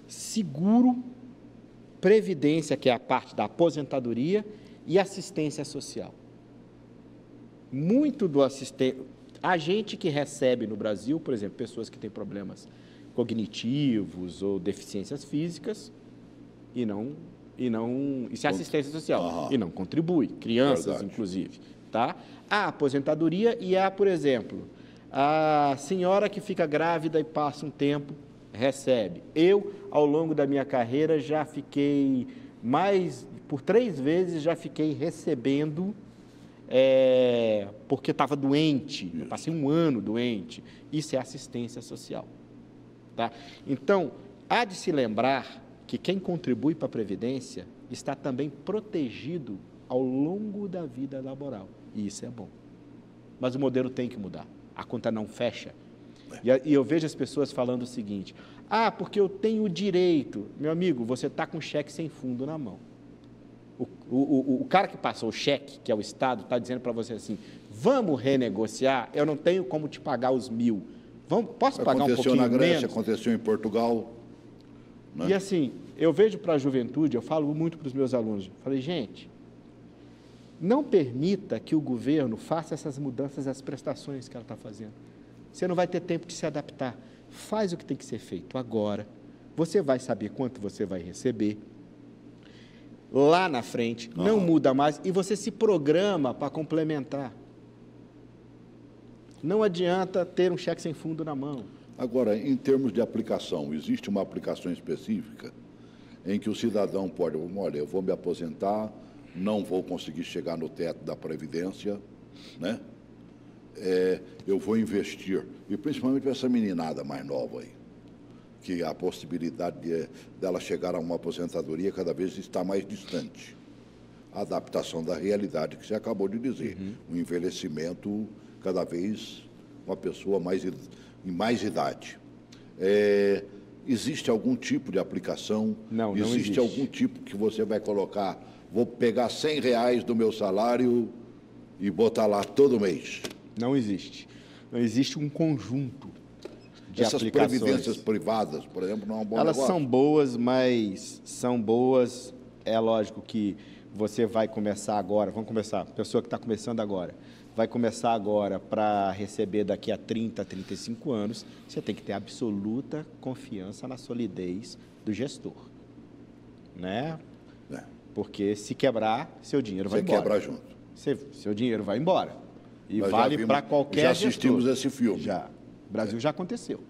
Seguro, Previdência, que é a parte da aposentadoria, e assistência social. Muito do assistente... A gente que recebe no Brasil, por exemplo, pessoas que têm problemas cognitivos ou deficiências físicas, isso é assistência social, e não contribui, crianças, verdade, inclusive. Tá? A aposentadoria e por exemplo, a senhora que fica grávida e passa um tempo, recebe. Eu, ao longo da minha carreira, já fiquei por 3 vezes, já fiquei recebendo, porque estava doente, eu passei 1 ano doente. Isso é assistência social. Tá? Então, há de se lembrar que quem contribui para a Previdência está também protegido ao longo da vida laboral. E isso é bom. Mas o modelo tem que mudar. A conta não fecha. E eu vejo as pessoas falando o seguinte: porque eu tenho o direito. Meu amigo, você está com cheque sem fundo na mão. O cara que passou o cheque, que é o Estado, está dizendo para você assim: vamos renegociar, eu não tenho como te pagar os 1.000. Posso pagar um pouquinho menos? Aconteceu na Grécia, aconteceu em Portugal. Né? E assim, eu vejo para a juventude, eu falo muito para os meus alunos, falei, gente, não permita que o governo faça essas mudanças das prestações que ela está fazendo. Você não vai ter tempo de se adaptar. Faz o que tem que ser feito agora. Você vai saber quanto você vai receber. Lá na frente, não muda mais, e você se programa para complementar. Não adianta ter um cheque sem fundo na mão. Agora, em termos de aplicação, existe uma aplicação específica em que o cidadão pode, olha, eu vou me aposentar, não vou conseguir chegar no teto da Previdência, né? Eu vou investir, e principalmente para essa meninada mais nova aí, que a possibilidade dela chegar a uma aposentadoria cada vez está mais distante. A adaptação da realidade que você acabou de dizer, o envelhecimento cada vez uma pessoa em mais idade. Existe algum tipo de aplicação? Não existe algum tipo que você vai colocar, vou pegar R$100 do meu salário e botar lá todo mês? Não existe. Não existe um conjunto de Essas aplicações. previdências privadas, por exemplo, não é um bom Elas negócio? são boas, mas são boas. É lógico que você vai começar agora, a pessoa que está começando agora, vai começar agora para receber daqui a 30, 35 anos, você tem que ter absoluta confiança na solidez do gestor. Né? Porque se quebrar, seu dinheiro vai embora. Você quebra junto. Seu dinheiro vai embora. E Nós vale para qualquer Já assistimos gestor. esse filme. Já. O Brasil já aconteceu.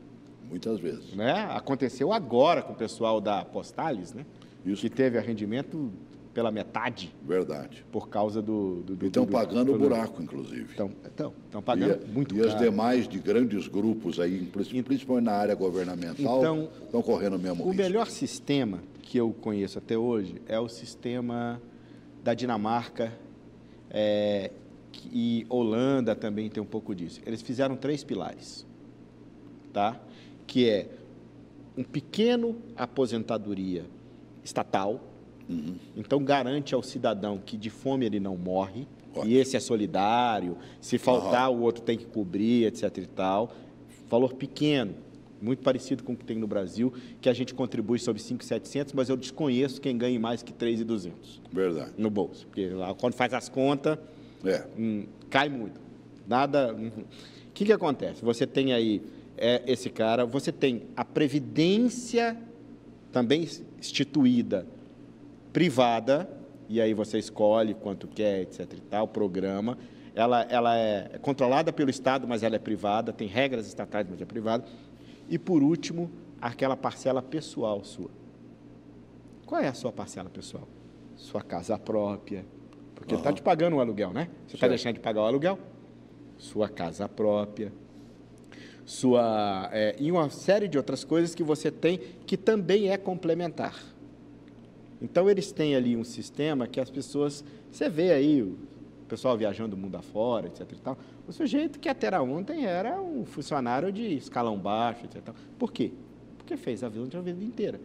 Muitas vezes. Né? Aconteceu agora com o pessoal da Postales, né? Isso. Que teve arrendimento pela metade. Verdade. Por causa do estão pagando o buraco, inclusive. Estão pagando muito caro. E caro. as demais de grandes grupos aí, principalmente na área governamental, estão correndo o mesmo risco. O melhor sistema que eu conheço até hoje é o sistema da Dinamarca, e Holanda também tem um pouco disso. Eles fizeram 3 pilares, tá? Que é um pequeno aposentadoria estatal, então garante ao cidadão que de fome ele não morre, e esse é solidário, se faltar o outro tem que cobrir, etc. e tal. Valor pequeno, muito parecido com o que tem no Brasil, que a gente contribui sobre 5.700, mas eu desconheço quem ganhe mais que 3.200. Verdade. No bolso, porque lá quando faz as contas, cai muito. Nada. O que acontece? Você tem aí esse cara, você tem a Previdência também instituída, privada, e aí você escolhe quanto quer, etc. e tal, programa. Ela é controlada pelo Estado, mas ela é privada, tem regras estatais, mas é privada. E, por último, aquela parcela pessoal sua. Qual é a sua parcela pessoal? Sua casa própria. Porque está te pagando o aluguel, né? Você está deixando de pagar o aluguel? Sua casa própria. E uma série de outras coisas que você tem que também é complementar. Então, eles têm ali um sistema que as pessoas... Você vê aí pessoal viajando o mundo afora, etc. E tal. O sujeito que até ontem era um funcionário de escalão baixo, etc. E tal. Por quê? Porque fez a vida inteira.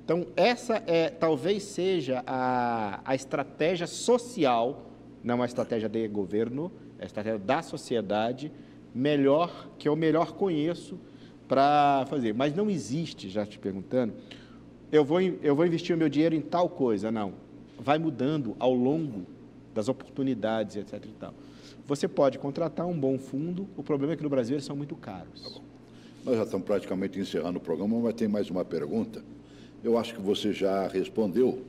Então, essa talvez seja a estratégia social, não a estratégia de governo, a estratégia da sociedade, que eu melhor conheço para fazer. Mas não existe, já te perguntando, eu vou investir o meu dinheiro em tal coisa. Não. Vai mudando ao longo das oportunidades, etc. E tal. Você pode contratar um bom fundo, o problema é que no Brasil eles são muito caros. Tá bom. Nós já estamos praticamente encerrando o programa, mas tem mais uma pergunta. Eu acho que você já respondeu,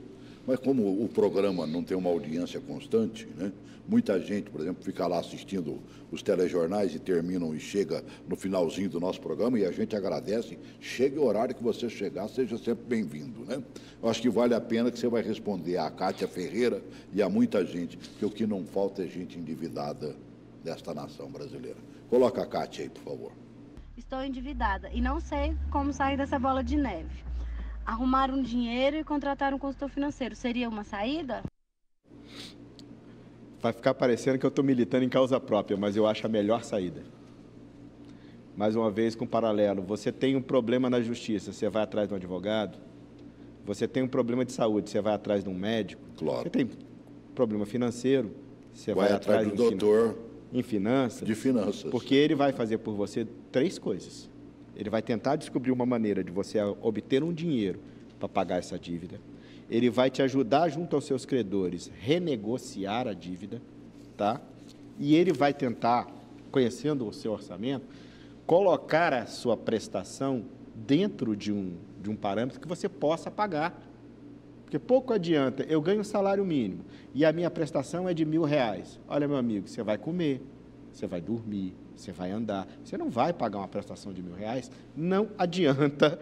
mas como o programa não tem uma audiência constante, né? Muita gente, por exemplo, fica lá assistindo os telejornais e terminam e chega no finalzinho do nosso programa e a gente agradece. Chegue o horário que você chegar, seja sempre bem-vindo, né? Eu acho que vale a pena que você vai responder a Kátia Ferreira e a muita gente, porque o que não falta é gente endividada desta nação brasileira. Coloca a Kátia aí, por favor. Estou endividada e não sei como sair dessa bola de neve. Arrumar um dinheiro e contratar um consultor financeiro seria uma saída? Vai ficar parecendo que eu estou militando em causa própria, mas eu acho a melhor saída. Mais uma vez, com paralelo, você tem um problema na justiça, você vai atrás de um advogado. Você tem um problema de saúde, você vai atrás de um médico. Claro. Você tem problema financeiro, você vai atrás do doutor em finanças. De finanças. Porque ele vai fazer por você 3 coisas. Ele vai tentar descobrir uma maneira de você obter um dinheiro para pagar essa dívida. Ele vai te ajudar, junto aos seus credores, renegociar a dívida, tá? E ele vai tentar, conhecendo o seu orçamento, colocar a sua prestação dentro de um parâmetro que você possa pagar. Porque pouco adianta, eu ganho um salário mínimo e a minha prestação é de R$1.000. Olha, meu amigo, você vai comer, você vai dormir, você vai andar, você não vai pagar uma prestação de R$1.000, não adianta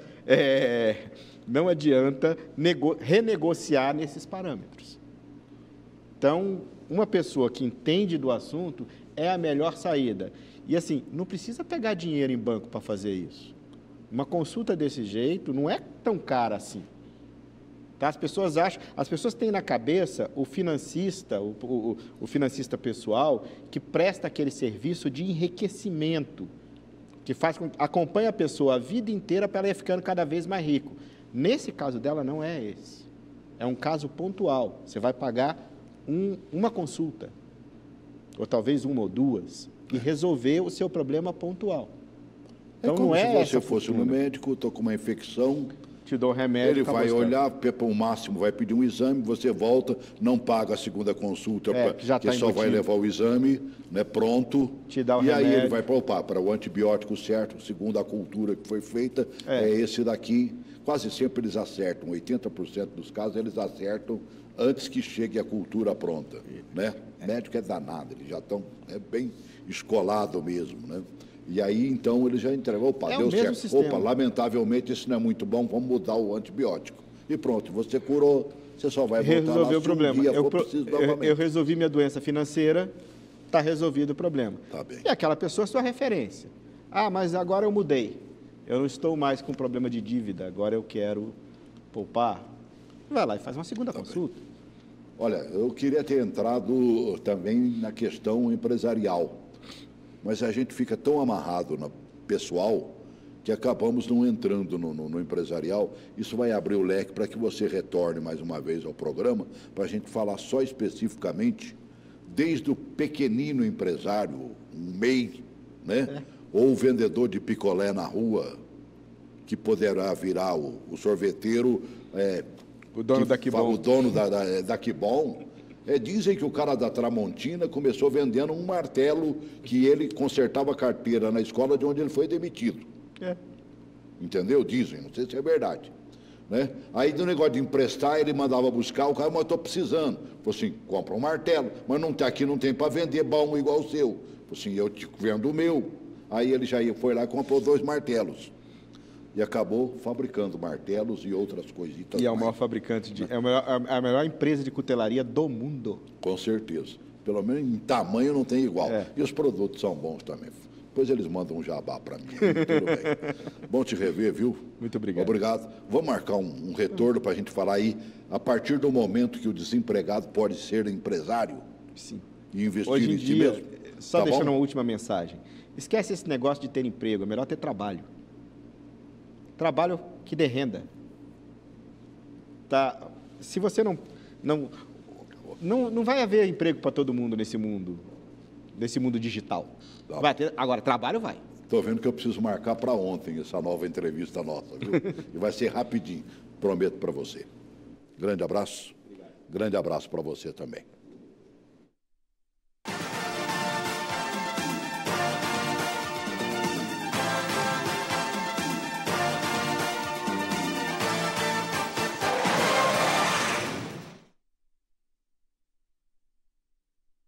renegociar nesses parâmetros. Então, uma pessoa que entende do assunto é a melhor saída. E assim, não precisa pegar dinheiro em banco para fazer isso. Uma consulta desse jeito não é tão cara assim. Tá? As pessoas têm na cabeça o financista, o financista pessoal, que presta aquele serviço de enriquecimento, que acompanha a pessoa a vida inteira para ela ir ficando cada vez mais rico. Nesse caso dela, não é esse. É um caso pontual. Você vai pagar uma consulta, ou talvez 1 ou 2, e resolver o seu problema pontual. Então, não é se você fosse no médico, estou com uma infecção, te dou um remédio. Ele vai olhar, para o máximo, vai pedir um exame, você volta, não paga a segunda consulta, que só vai levar o exame, né, pronto. Te dá o remédio. Aí ele vai poupar para o antibiótico certo, segundo a cultura que foi feita, é esse daqui. Quase sempre eles acertam, 80% dos casos eles acertam antes que chegue a cultura pronta, né? Médico é danado, eles já estão bem escolado mesmo, né? E aí, então, ele já entregou, opa, deu certo. Sistema. Opa, lamentavelmente, isso não é muito bom, vamos mudar o antibiótico. E pronto, você curou, você só vai voltar resolver o problema. Eu eu resolvi minha doença financeira, está resolvido o problema. Tá bem. E aquela pessoa é sua referência. Ah, mas agora eu mudei. Eu não estou mais com problema de dívida, agora eu quero poupar. Vai lá e faz uma segunda consulta. Bem. Olha, eu queria ter entrado também na questão empresarial. Mas a gente fica tão amarrado no pessoal que acabamos não entrando no empresarial. Isso vai abrir o leque para que você retorne mais uma vez ao programa, para a gente falar só especificamente, desde o pequenino empresário, um MEI, né? Ou o vendedor de picolé na rua, que poderá virar o sorveteiro... o dono da Quibon. O dono da Quibon. Dizem que o cara da Tramontina começou vendendo um martelo que ele consertava a carteira na escola de onde ele foi demitido. Entendeu? Dizem, não sei se é verdade. Né? Aí, do negócio de emprestar, ele mandava buscar, o cara, mas eu estou precisando. Falei assim, compra um martelo, mas aqui não tem para vender bom igual o seu. Falei assim, eu te vendo o meu. Aí ele já foi lá e comprou 2 martelos. E acabou fabricando martelos e outras coisitas. E é o maior fabricante, é a melhor empresa de cutelaria do mundo. Com certeza. Pelo menos em tamanho não tem igual. E os produtos são bons também. Depois eles mandam um jabá para mim. Tudo bem. Bom te rever, viu? Muito obrigado. Obrigado. Vamos marcar um retorno para a gente falar aí, a partir do momento que o desempregado pode ser empresário. Sim. E investir Hoje em em si dia, mesmo. só Tá deixando bom? uma última mensagem. Esquece esse negócio de ter emprego, é melhor ter trabalho. Trabalho que dê renda. Tá? Se você não vai haver emprego para todo mundo nesse mundo digital. Tá. Vai ter, agora, trabalho vai. Estou vendo que eu preciso marcar para ontem essa nova entrevista nossa, viu? E vai ser rapidinho, prometo para você. Grande abraço. Grande abraço para você também.